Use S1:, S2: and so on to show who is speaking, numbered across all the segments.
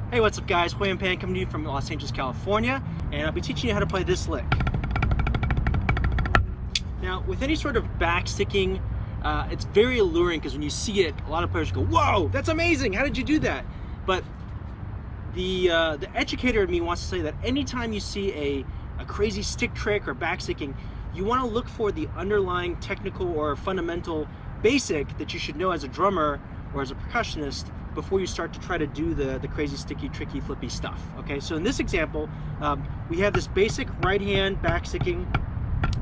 S1: Hey, what's up guys? Huei-Yuan Pan coming to you from Los Angeles, California, and I'll be teaching you how to play this lick. Now, with any sort of backsticking, it's very alluring because when you see it, a lot of players go, "Whoa, that's amazing! How did you do that?" But the educator in me wants to say that anytime you see a crazy stick trick or backsticking, you want to look for the underlying technical or fundamental basic that you should know as a drummer or as a percussionist before you start to try to do the crazy, sticky, tricky, flippy stuff. Okay, so in this example, we have this basic right hand backsticking,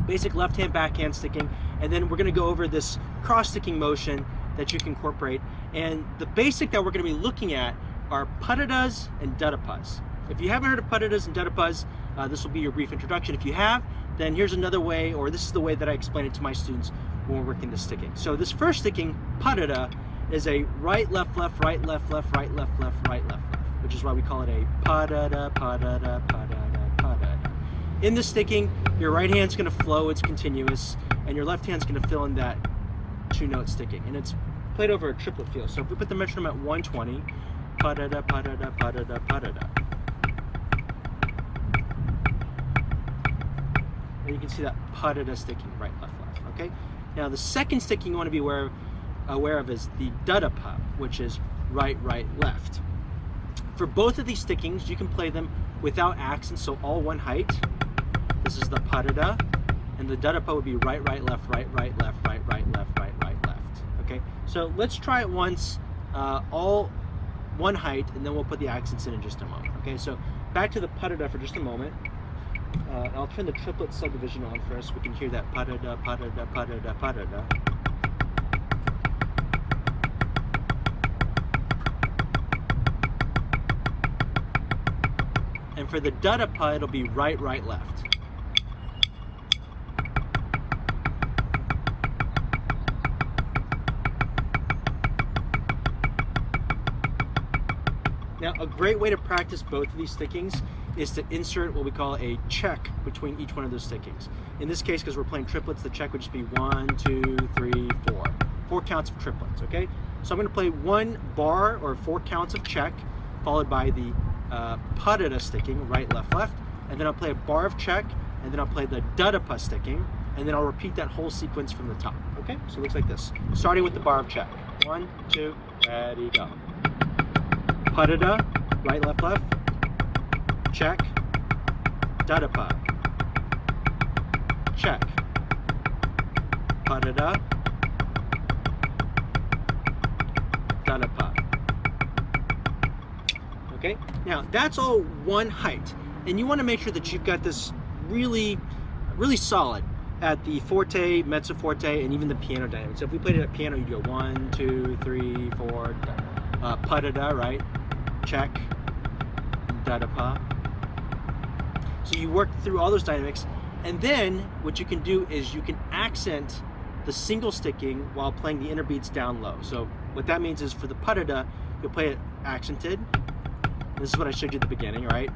S1: basic left hand backhand sticking, and then we're going to go over this cross sticking motion that you can incorporate. And the basic that we're going to be looking at are padadas and dadapas. If you haven't heard of padadas and dadapas, this will be your brief introduction. If you have, then here's another way, or this is the way that I explain it to my students when we're working the sticking. So this first sticking, padada, is a right, left, left, right, left, left, right, left, left, right, left, left, which is why we call it a padada, padada, padada, padada. In the sticking, your right hand's gonna flow, it's continuous, and your left hand's gonna fill in that two-note sticking. And it's played over a triplet feel. So if we put the metronome at 120, padada, padada, padada, padada. And you can see that padada sticking, right, left, left, okay? Now the second sticking you wanna be aware of is the dadapa, which is right, right, left. For both of these stickings, you can play them without accents, so all one height. This is the padada, and the dadapa would be right, right, left, right, right, left, right, right, left, right, right, left. Okay, so let's try it once, all one height, and then we'll put the accents in just a moment. Okay, so back to the padada for just a moment. I'll turn the triplet subdivision on first. We can hear that padada, padada, padada, padada. And for the dadapa, it'll be right, right, left. Now, a great way to practice both of these stickings is to insert what we call a check between each one of those stickings. In this case, because we're playing triplets, the check would just be 1, 2, 3, 4. 4 counts of triplets, okay? So I'm gonna play 1 bar or 4 counts of check, followed by the padada sticking, right, left, left, and then I'll play a bar of check, and then I'll play the dadapa sticking, and then I'll repeat that whole sequence from the top. Okay, so it looks like this. Starting with the bar of check. 1, 2, ready, go. Padada, right, left, left, check, dadapa, check, padada, dadapa. Okay, now that's all one height, and you want to make sure that you've got this really, really solid at the forte, mezzo forte, and even the piano dynamic. So if we played it at piano, you go 1, 2, 3, 4, padada, right? Check, dadapa. So you work through all those dynamics, and then what you can do is you can accent the single sticking while playing the inner beats down low. So what that means is for the padada, you'll play it accented. This is what I showed you at the beginning, right?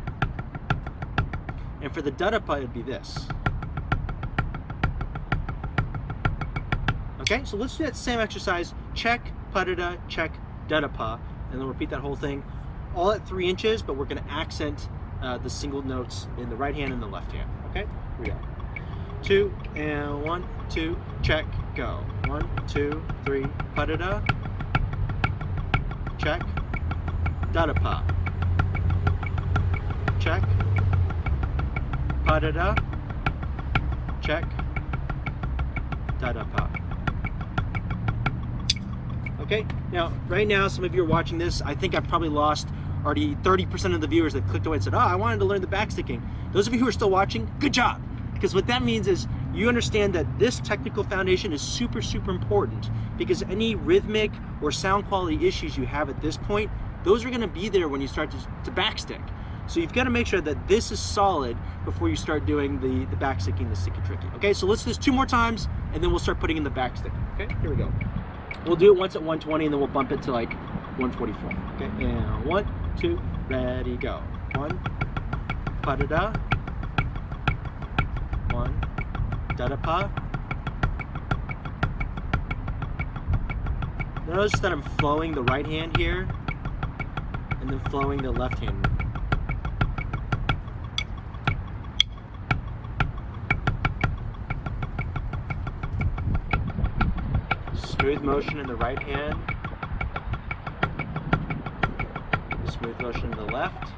S1: And for the dadapa, it'd be this. Okay, so let's do that same exercise. Check, padada, check, dadapa, and then repeat that whole thing. All at 3 inches, but we're gonna accent the single notes in the right hand and the left hand. Okay, here we go. 2 and 1, 2, check, go. 1, 2, 3, padada, check, dadapa, check, padada, check, dadapa. Okay, now right now some of you are watching this. I think I've probably lost already 30% of the viewers that clicked away and said, "Oh, I wanted to learn the backsticking." Those of you who are still watching, good job, because what that means is you understand that this technical foundation is super, super important, because any rhythmic or sound quality issues you have at this point, those are going to be there when you start to backstick. So you've got to make sure that this is solid before you start doing the backsticking, the sticky tricky. Okay, so let's do this 2 more times, and then we'll start putting in the backsticking. Okay, here we go. We'll do it once at 120, and then we'll bump it to like 144. Okay, and 1, 2, ready, go. 1, padada, 1, dadapa. Notice that I'm flowing the right hand here. and then flowing the left hand. Smooth motion in the right hand. Smooth motion in the left.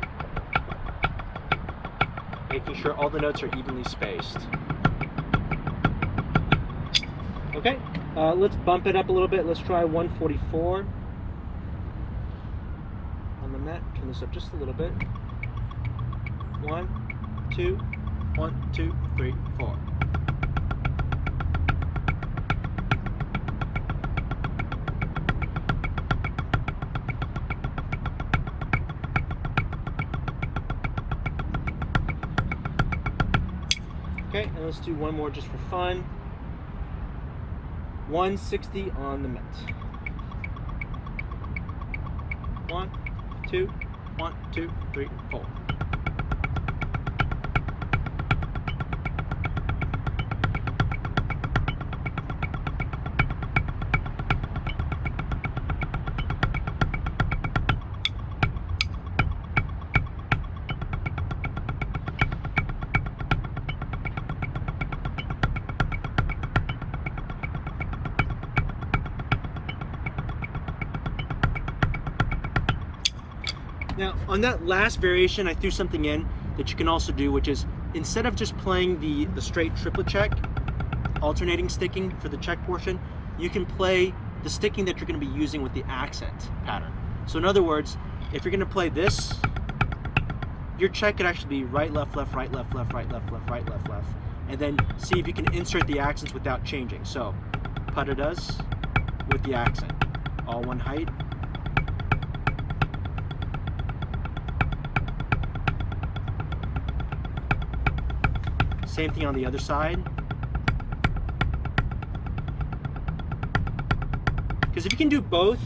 S1: Making sure all the notes are evenly spaced. Okay, let's bump it up a little bit. Let's try 144 on the mat. Turn this up just a little bit. 1, 2, 1, 2, 3, 4. Okay, and let's do one more just for fun. 160 on the mat. 1, 2, 1, 2, 3, 4. Now, on that last variation, I threw something in that you can also do, which is instead of just playing the straight triplet check, alternating sticking for the check portion, you can play the sticking that you're going to be using with the accent pattern. So in other words, if you're going to play this, your check could actually be right, left, left, right, left, left, right, left, left, right, left, left, and then see if you can insert the accents without changing. So, putta does with the accent, all one height. Same thing on the other side. Because if you can do both,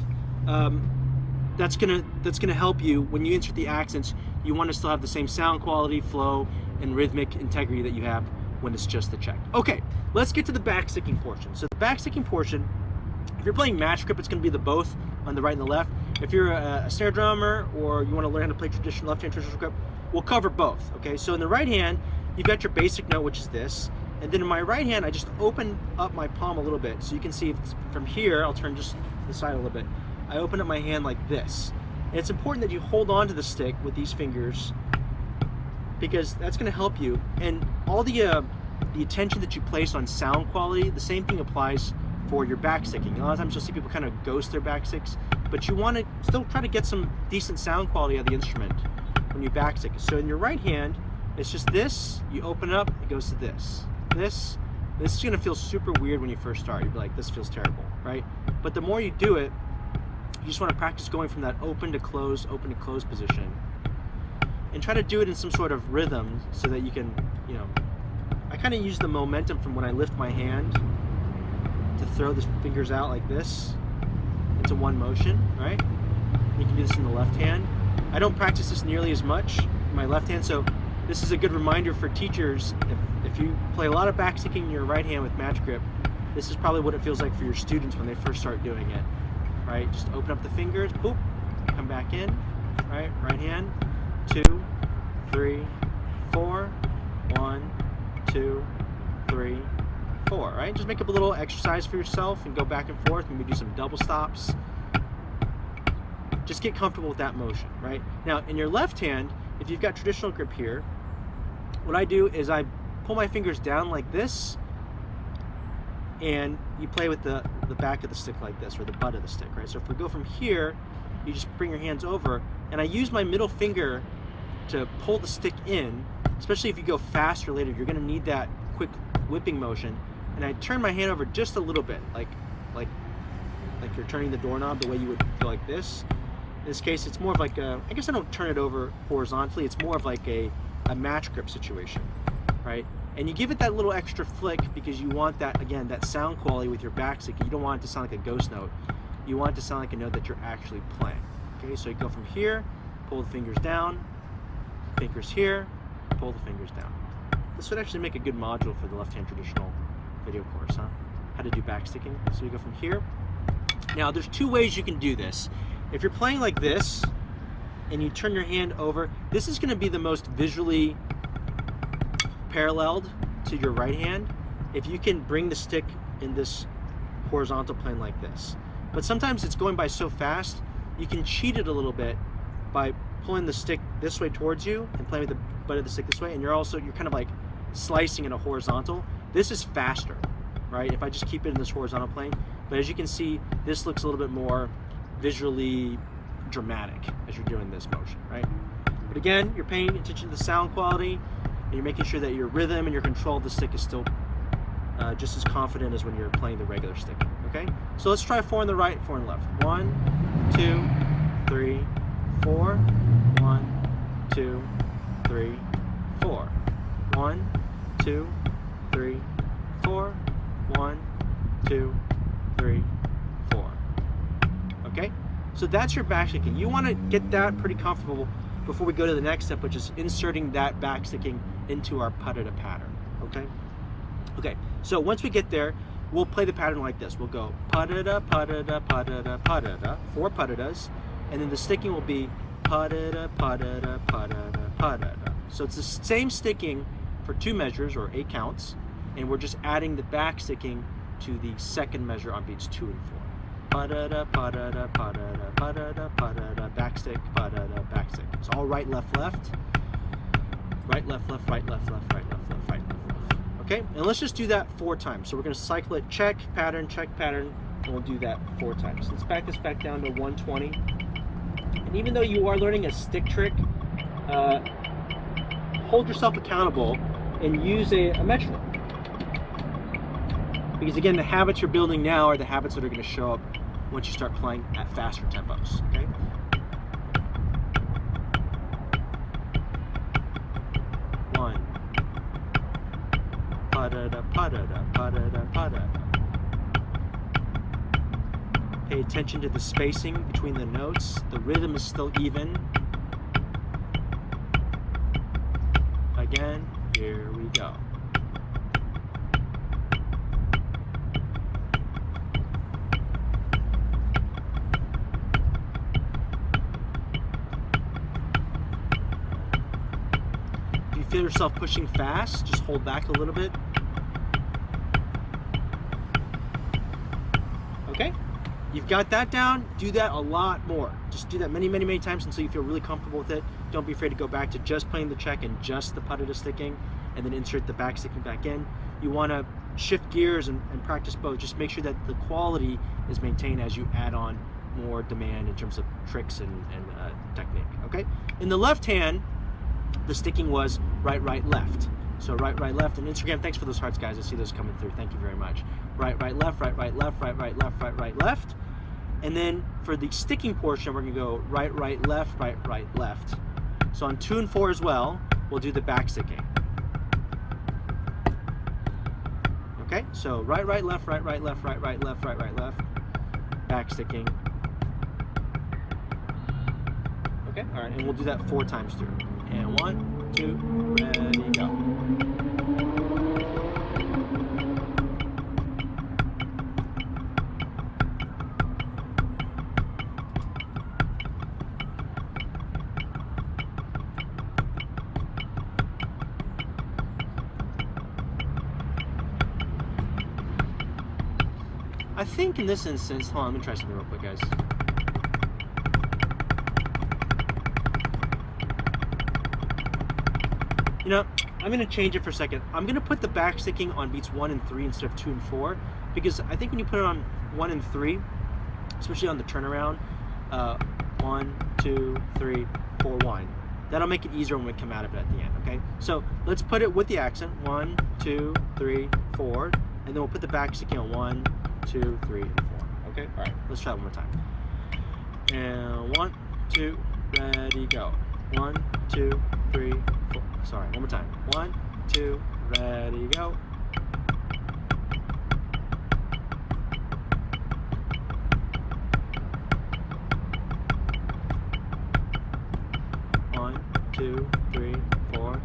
S1: that's gonna help you when you insert the accents. You want to still have the same sound quality, flow, and rhythmic integrity that you have when it's just the check. Okay, let's get to the backsticking portion. So the backsticking portion, if you're playing match grip, it's going to be the both on the right and the left. If you're a snare drummer or you want to learn how to play traditional left-hand traditional grip, we'll cover both. Okay, so in the right hand, you've got your basic note, which is this, and then in my right hand, I just open up my palm a little bit, so you can see from here. I'll turn just the side a little bit. I open up my hand like this. And it's important that you hold on to the stick with these fingers because that's going to help you. And all the attention that you place on sound quality, the same thing applies for your backsticking. A lot of times you'll see people kind of ghost their backsticks, but you want to still try to get some decent sound quality out of the instrument when you backstick. So in your right hand, it's just this, you open it up, it goes to this. This is going to feel super weird when you first start. You'll be like, this feels terrible, right? But the more you do it, you just want to practice going from that open to close position. And try to do it in some sort of rhythm so that you can, I kind of use the momentum from when I lift my hand to throw the fingers out like this into one motion, right? You can do this in the left hand. I don't practice this nearly as much in my left hand, so this is a good reminder for teachers. If you play a lot of backsticking in your right hand with match grip, this is probably what it feels like for your students when they first start doing it, right? Just open up the fingers, boop, come back in, right? Right hand, 2, 3, 4, 1, 2, 3, 4, right? Just make up a little exercise for yourself and go back and forth. Maybe do some double stops. Just get comfortable with that motion, right? Now, in your left hand, if you've got traditional grip here, what I do is I pull my fingers down like this, and you play with the back of the stick like this, or the butt of the stick, right? So if we go from here, you just bring your hands over, and I use my middle finger to pull the stick in, especially if you go faster later, you're gonna need that quick whipping motion. And I turn my hand over just a little bit, like you're turning the doorknob the way you would go like this. In this case, it's more of like I guess I don't turn it over horizontally, it's more of like a match grip situation, right? And you give it that little extra flick because you want that, again, that sound quality with your backstick. You don't want it to sound like a ghost note. You want it to sound like a note that you're actually playing. Okay, so you go from here, pull the fingers down, fingers here, pull the fingers down. This would actually make a good module for the left-hand traditional video course, huh? How to do backsticking. So you go from here. Now, there's two ways you can do this. If you're playing like this, and you turn your hand over, this is going to be the most visually paralleled to your right hand if you can bring the stick in this horizontal plane like this. But sometimes it's going by so fast, you can cheat it a little bit by pulling the stick this way towards you and playing with the butt of the stick this way, and you're kind of like slicing in a horizontal. This is faster, right? If I just keep it in this horizontal plane. But as you can see, this looks a little bit more visually dramatic as you're doing this motion, right? But again, you're paying attention to the sound quality, and you're making sure that your rhythm and your control of the stick is still just as confident as when you're playing the regular stick, okay? So let's try 4 on the right, 4 on the left. 1, 2, 3, 4. 1, 2, 3, 4. 1, 2, 3, 4. 1, 2, 3, 4. Okay? So that's your backsticking. You want to get that pretty comfortable before we go to the next step, which is inserting that backsticking into our pa-da-da pattern. Okay? Okay, so once we get there, we'll play the pattern like this. We'll go pa-da-da, pa-da-da, pa-da-da, pa-da-da, 4 pa-da-das, and then the sticking will be pa-da-da, pa-da-da, pa-da-da, pa-da-da. So it's the same sticking for 2 measures or 8 counts, and we're just adding the backsticking to the second measure on beats 2 and 4. Pa-da-da, pa-da-da, pa-da-da, pa-da-da, pa-da-da, backstick, pa-da-da, backstick. It's all right, left, left. Right, left, left, right, left, left, right, left, left, right, left, left. Okay, and let's just do that 4 times. So we're going to cycle it, check, pattern, and we'll do that 4 times. Let's back this back down to 120. And even though you are learning a stick trick, hold yourself accountable and use a metronome. Because again, the habits you're building now are the habits that are going to show up once you start playing at faster tempos, okay? One. Pa-da-da, pa-da-da, pa-da-da, pa-da-da. Pay attention to the spacing between the notes. The rhythm is still even. Again, here we go. If you feel yourself pushing fast, just hold back a little bit. Okay? You've got that down, do that a lot more. Just do that many, many, many times until you feel really comfortable with it. Don't be afraid to go back to just playing the check and just the pa-da-da sticking, and then insert the back sticking back in. You want to shift gears and practice both. Just make sure that the quality is maintained as you add on more demand in terms of tricks and technique, okay? In the left hand, the sticking was right, right, left. So right, right, left. And Instagram, thanks for those hearts, guys. I see those coming through. Thank you very much. Right, right, left, right, right, left, right, right, left, right, right, left. And then for the sticking portion, we're going to go right, right, left, right, right, left. So on 2 and 4 as well, we'll do the back sticking. Okay, so right, right, left, right, right, left, right, right, left, right, right, left. Back sticking. Okay, all right, and we'll do that 4 times through. And 1, 2, ready, go. I think in this instance, hold on, let me try something real quick, guys. You know, I'm going to change it for a second. I'm going to put the backsticking on beats 1 and 3 instead of 2 and 4, because I think when you put it on 1 and 3, especially on the turnaround, 1, 2, 3, 4, 1, that'll make it easier when we come out of it at the end, okay? So let's put it with the accent, 1, 2, 3, 4, and then we'll put the backsticking on 1, 2, 3, and 4, okay? All right, let's try it one more time. And 1, 2, ready, go. 1, 2, 3, 4. Sorry, one more time. 1, 2, ready, go. One, 2, 3, 4.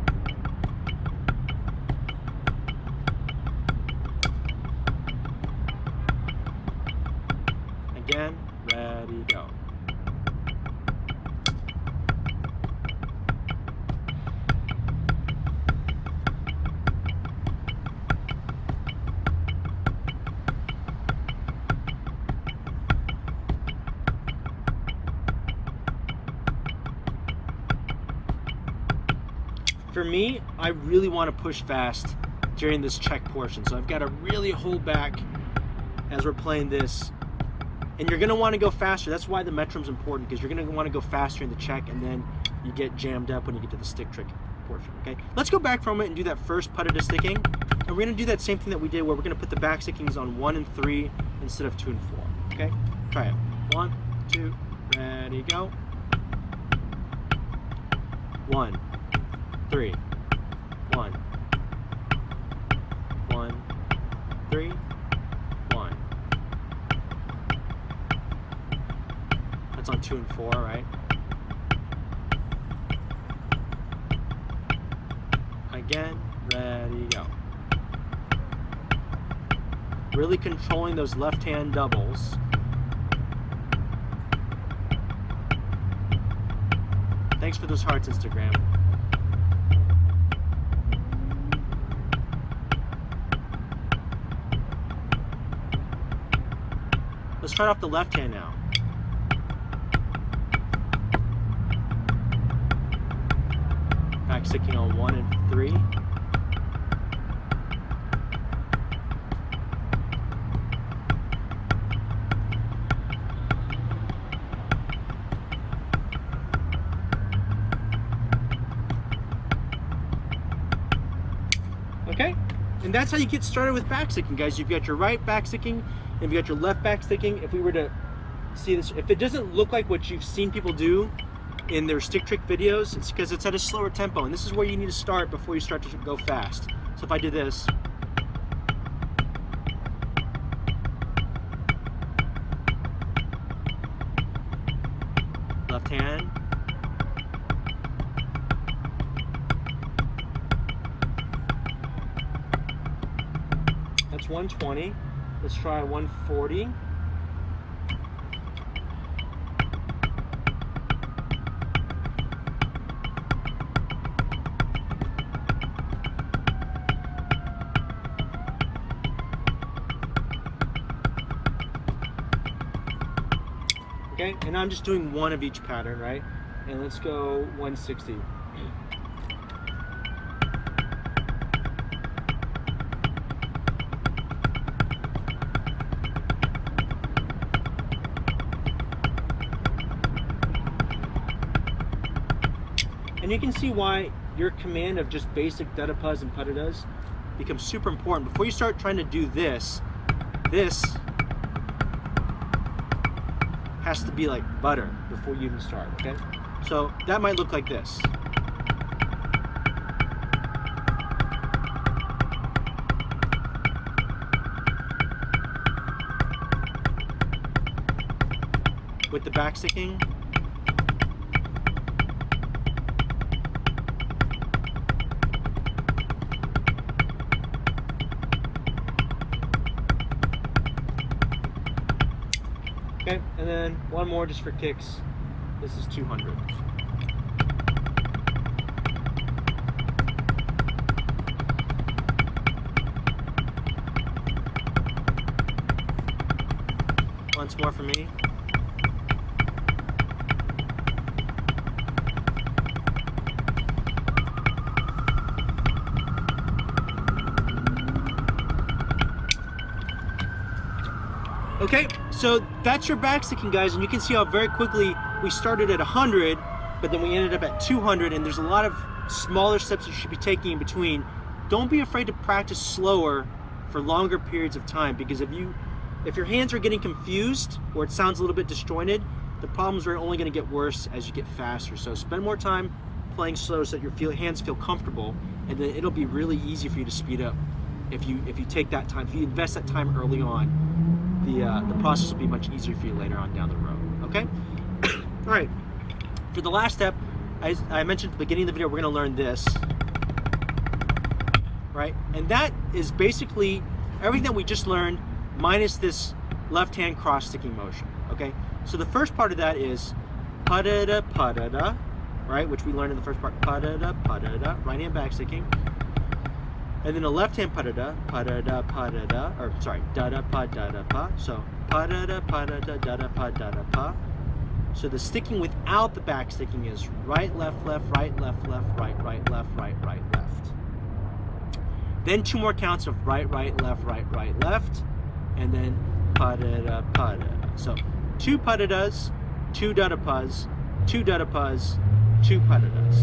S1: Again, ready, go. For me, I really want to push fast during this check portion. So I've got to really hold back as we're playing this. And you're going to want to go faster. That's why the metronome's important, because you're going to want to go faster in the check, and then you get jammed up when you get to the stick trick portion, okay? Let's go back from it and do that first putta to sticking. And we're going to do that same thing that we did, where we're going to put the back stickings on 1 and 3 instead of 2 and 4, okay? Try it. 1, 2, ready, go. 1, 3, 1, 1, 3, 1. That's on 2 and 4, right? Again, ready, go. Really controlling those left-hand doubles. Thanks for those hearts, Instagram. Let's try it off the left hand now. Back sticking on 1 and 3. Okay, and that's how you get started with backsticking, guys. You've got your right backsticking, and you've got your left backsticking. If we were to see this, if it doesn't look like what you've seen people do in their stick trick videos, it's because it's at a slower tempo, and this is where you need to start before you start to go fast. So if I do this, left hand, that's 120. Let's try 140. Okay, and I'm just doing one of each pattern, right? And let's go 160. And you can see why your command of just basic dadapas and padadas becomes super important. Before you start trying to do this has to be like butter before you even start, okay? So that might look like this. With the backsticking, okay, and then one more just for kicks. This is 200. Once more for me. Okay, so that's your backsticking, guys, and you can see how very quickly we started at 100, but then we ended up at 200, and there's a lot of smaller steps you should be taking in between. Don't be afraid to practice slower for longer periods of time, because if your hands are getting confused or it sounds a little bit disjointed, the problems are only going to get worse as you get faster. So spend more time playing slow so that your hands feel comfortable, and then it'll be really easy for you to speed up if you take that time, if you invest that time early on. The process will be much easier for you later on down the road, okay? All right, for the last step, I mentioned at the beginning of the video, we're gonna learn this, right? And that is basically everything that we just learned minus this left-hand cross-sticking motion, okay? So the first part of that is pa-da-da, pa-da-da, right? Which we learned in the first part, pa-da-da, pa-da-da, right-hand backsticking. And then a left-hand pa-da-da, pa-da-da, pa-da-da, or sorry, da-da, pa-da-da, pa. So pa-da-da, pa-da-da, da-da, pa-da-da, pa. So the sticking without the back sticking is right, left, left, right, left, left, right, right, left, right, right, left. Then 2 more counts of right, right, left, right, right, left, and then pa-da-da, pa-da-da. So 2 pa-da-das, 2 da-da-pas, 2 da-da-pas, 2 pa-da-das.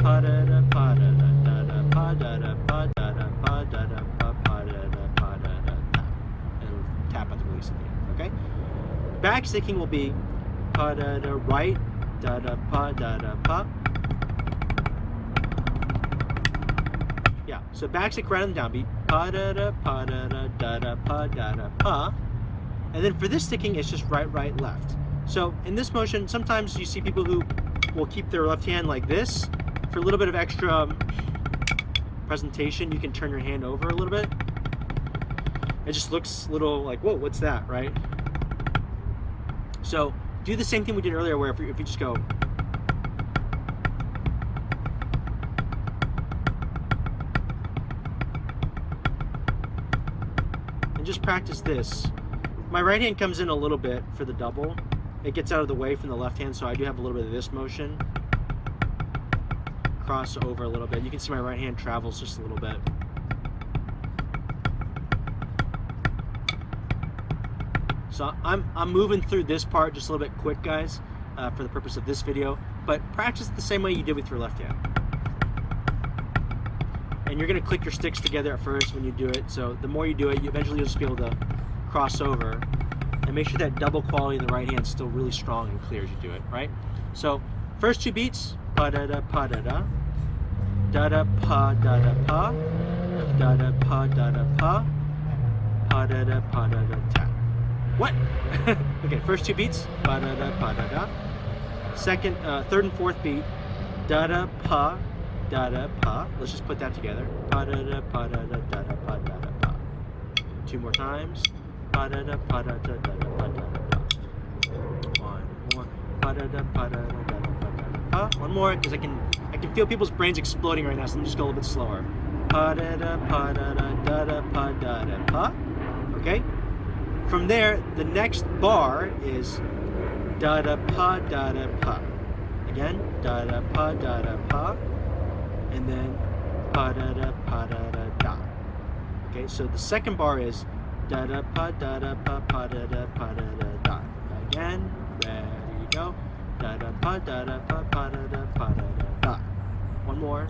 S1: Pa-da-da, pa-da-da, da-da, pa-da-da, pa-da-da, pa-da-da, pa-da-da, pa-da-da, da. And tap at the release at the end, okay? Back sticking will be pa-da-da, right, da-da, pa-da-da, pa. Yeah, so back stick right on the downbeat, pa-da-da, pa-da-da, da-da, pa-da-da, pa. And then for this sticking, it's just right, right, left. So in this motion, sometimes you see people who will keep their left hand like this. For a little bit of extra presentation, you can turn your hand over a little bit. It just looks a little like, whoa, what's that, right? So do the same thing we did earlier, where if you just go, and just practice this. My right hand comes in a little bit for the double. It gets out of the way from the left hand, so I do have a little bit of this motion. Cross over a little bit. You can see my right hand travels just a little bit. So I'm moving through this part just a little bit quick, guys, for the purpose of this video, but practice it the same way you did with your left hand. And you're gonna click your sticks together at first when you do it, so the more you do it, eventually you'll just be able to cross over, and make sure that double quality in the right hand is still really strong and clear as you do it, right? So first 2 beats, pa-da-da, pa-da-da, da-da, pa-da-da, pa, da-da, pa-da-da, pa, pa-da-da, pa-da-da, tap. What? Okay, first 2 beats, pa-da-da, pa-da-da. Second, third and fourth beat, da-da, pa, da-da, pa. Let's just put that together. Pa-da-da, pa-da-da, da-da, pa-da-da, pa. 2 more times. Pa-da-da, pa-da-da, da-da, pa-da-da, pa. 1 more. Pa-da-da, pa-da-da, da-da, pa-da-da, pa. 1 more, because I can feel people's brains exploding right now, so let me just go a little bit slower. Pa-da-da, pa-da-da, da-da, pa-da-da, pa. Okay? From there, the next bar is da-da, pa, da-da, pa. Again, da-da, pa, da-da, pa. And then pa-da-da, pa-da-da, da. Okay, so the second bar is da-da, pa, da-da, pa, pa-da-da, pa-da-da, da. Again, ready, go. Da-da, pa, da-da, pa, pa-da-da, pa-da-da, da. 1 more.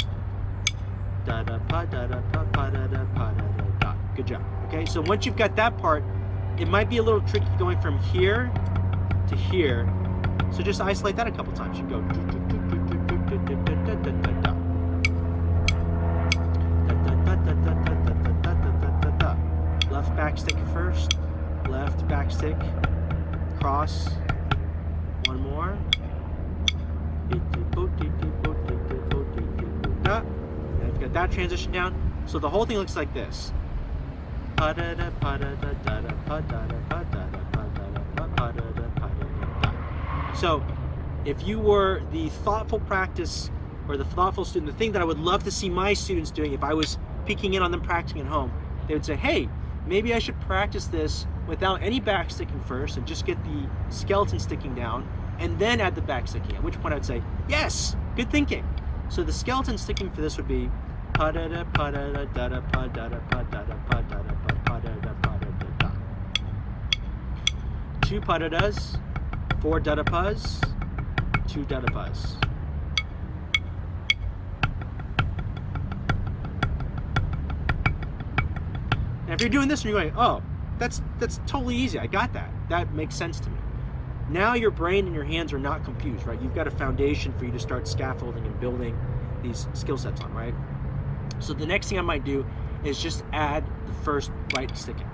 S1: Da-da, pa, da-da, pa, pa-da-da, pa-da-da, da. Good job. Okay, so once you've got that part, it might be a little tricky going from here to here. So just isolate that a couple times. You go. Left back stick first. Left back stick. Cross. 1 more. And you've got that transition down. So the whole thing looks like this. So if you were the thoughtful practice or the thoughtful student, the thing that I would love to see my students doing if I was peeking in on them practicing at home, they would say, hey, maybe I should practice this without any back sticking first and just get the skeleton sticking down and then add the back sticking, at which point I'd say, yes, good thinking. So the skeleton sticking for this would be pa-da-da, pa-da-da, da-da, pa-da-da, pa-da-da, pa-da-da, pa-da-da, pa-da-da, da. 2 pa-da-das, 4 da-da-pas, 2 da-da-pas. Now if you're doing this and you're going, oh, that's totally easy, I got that. That makes sense to me. Now your brain and your hands are not confused, right? You've got a foundation for you to start scaffolding and building these skill sets on, right? So the next thing I might do is just add the first right sticking.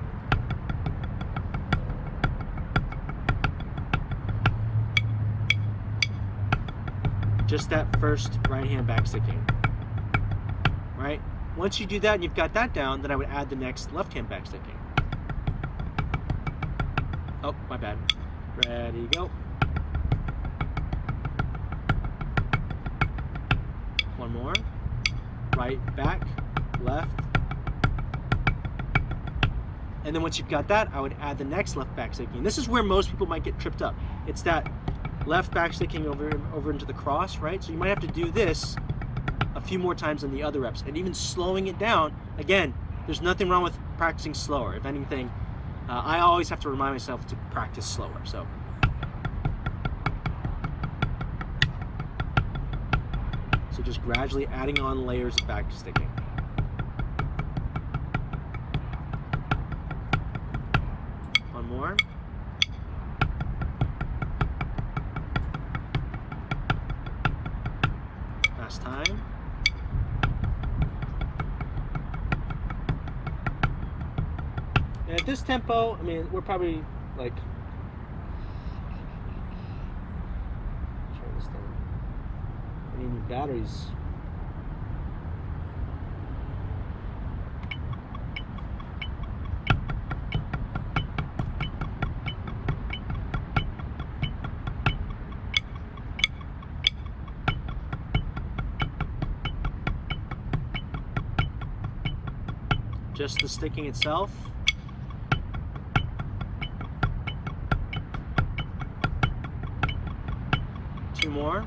S1: Just that first right hand back sticking, right? Once you do that and you've got that down, then I would add the next left hand back sticking. Oh, my bad. Ready, go. 1 more. Right, back, left. And then once you've got that, I would add the next left back sticking. This is where most people might get tripped up. It's that left backsticking over into the cross, right? So you might have to do this a few more times than the other reps, and even slowing it down. Again, there's nothing wrong with practicing slower. If anything, I always have to remind myself to practice slower. So just gradually adding on layers of backsticking. One more. Last time. And at this tempo, I mean, we're probably like, try this thing. I need new batteries. Just the sticking itself. Two more.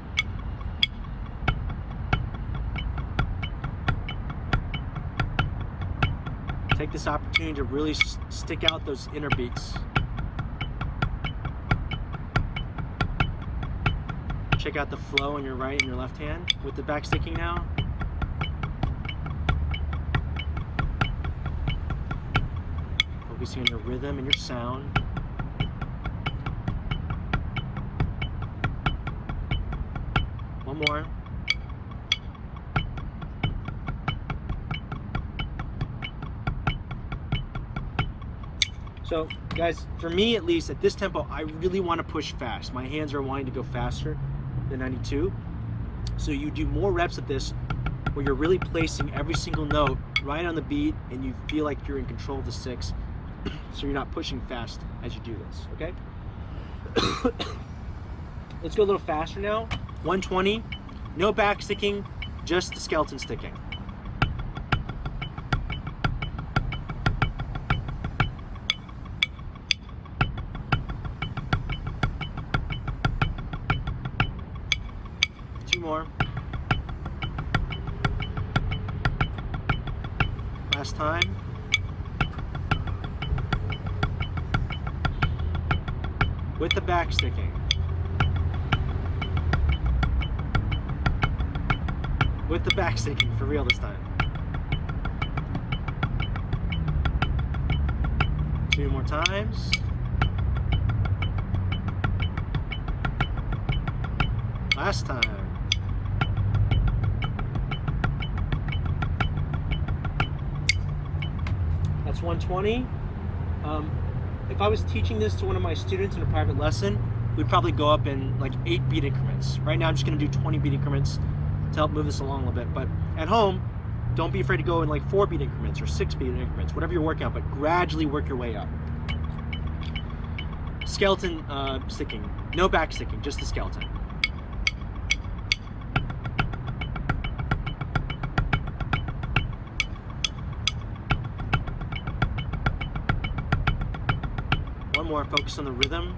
S1: Take this opportunity to really stick out those inner beats. Check out the flow in your right and your left hand with the backsticking now. Focusing on your rhythm and your sound. One more. So guys, for me at least, at this tempo, I really want to push fast. My hands are wanting to go faster than 92. So you do more reps of this where you're really placing every single note right on the beat and you feel like you're in control of the sticks. So you're not pushing fast as you do this, okay? Let's go a little faster now. 120, no backsticking, just the skeleton sticking. Two more. Last time. With the backsticking. With the backsticking, for real this time. Two more times. Last time. That's 120. If I was teaching this to one of my students in a private lesson, we'd probably go up in like 8 beat increments. Right now I'm just gonna do 20 beat increments to help move this along a little bit. But at home, don't be afraid to go in like 4 beat increments or 6 beat increments, whatever you're working on, but gradually work your way up. Skeleton sticking, no back sticking, just the skeleton. One more, focus on the rhythm.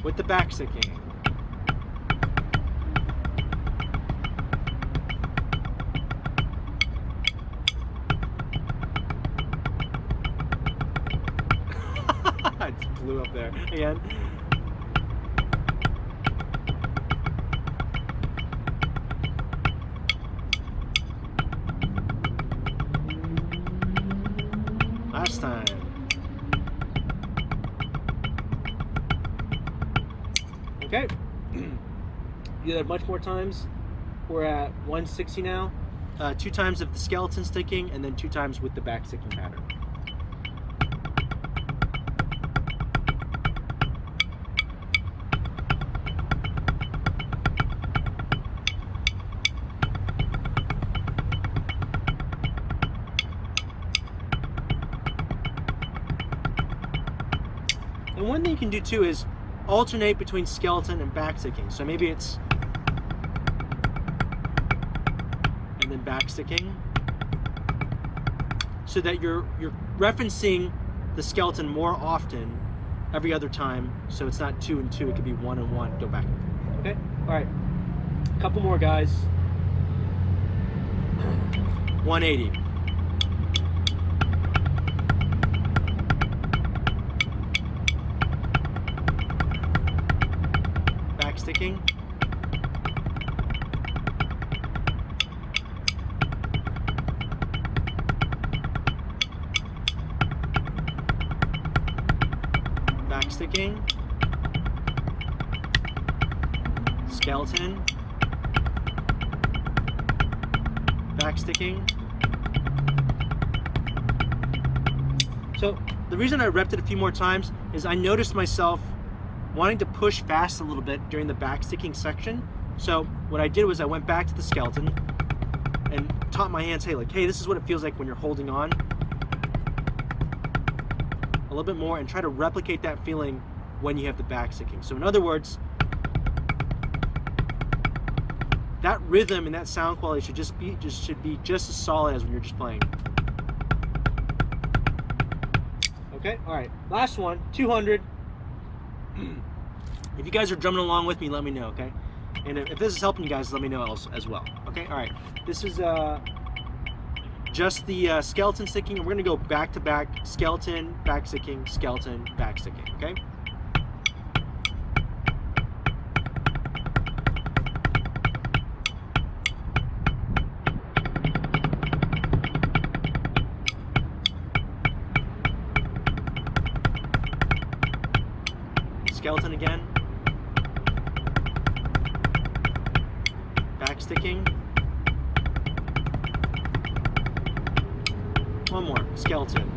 S1: With the back sticking. It just blew up there. Again. Last time. Okay. You had much more times. We're at 160 now. 2 times of the skeleton sticking and then 2 times with the back sticking pattern. And one thing you can do too is alternate between skeleton and backsticking. So maybe it's and then backsticking, so that you're referencing the skeleton more often every other time, so it's not 2 and 2, it could be 1 and 1, go back. Okay, all right, a couple more, guys. 180. Backsticking. Backsticking. Skeleton. Backsticking. So the reason I repped it a few more times is I noticed myself wanting to push fast a little bit during the backsticking section. So what I did was I went back to the skeleton and taught my hands, hey, this is what it feels like when you're holding on a little bit more, and try to replicate that feeling when you have the backsticking. So in other words, that rhythm and that sound quality should be just as solid as when you're just playing. Okay, all right, last one, 200. If you guys are drumming along with me, let me know, okay? And if this is helping you guys, let me know as well. Okay, all right. This is just the skeleton sticking, and we're gonna go back to back, skeleton, backsticking, skeleton, backsticking, okay? Skeleton again. Backsticking. One more. Skeleton.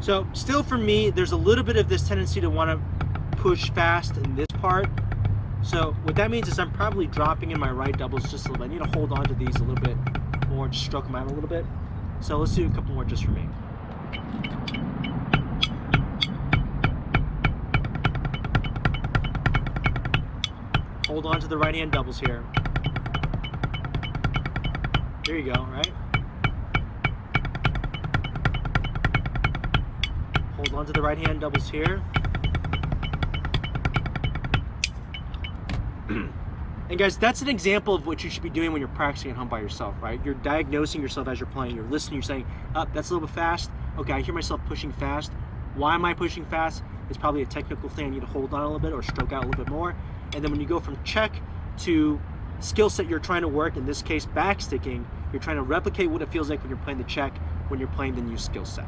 S1: So still for me, there's a little bit of this tendency to want to push fast in this part. So what that means is I'm probably dropping in my right doubles just a little bit. I need to hold on to these a little bit more, just stroke them out a little bit. So let's do a couple more just for me. Hold on to the right hand doubles here. There you go, right? Hold on to the right hand doubles here. And guys, that's an example of what you should be doing when you're practicing at home by yourself, right? You're diagnosing yourself as you're playing. You're listening, you're saying, oh, that's a little bit fast. Okay, I hear myself pushing fast. Why am I pushing fast? It's probably a technical thing. I need to hold on a little bit or stroke out a little bit more. And then when you go from check to skill set you're trying to work, in this case backsticking, you're trying to replicate what it feels like when you're playing the check, when you're playing the new skill set.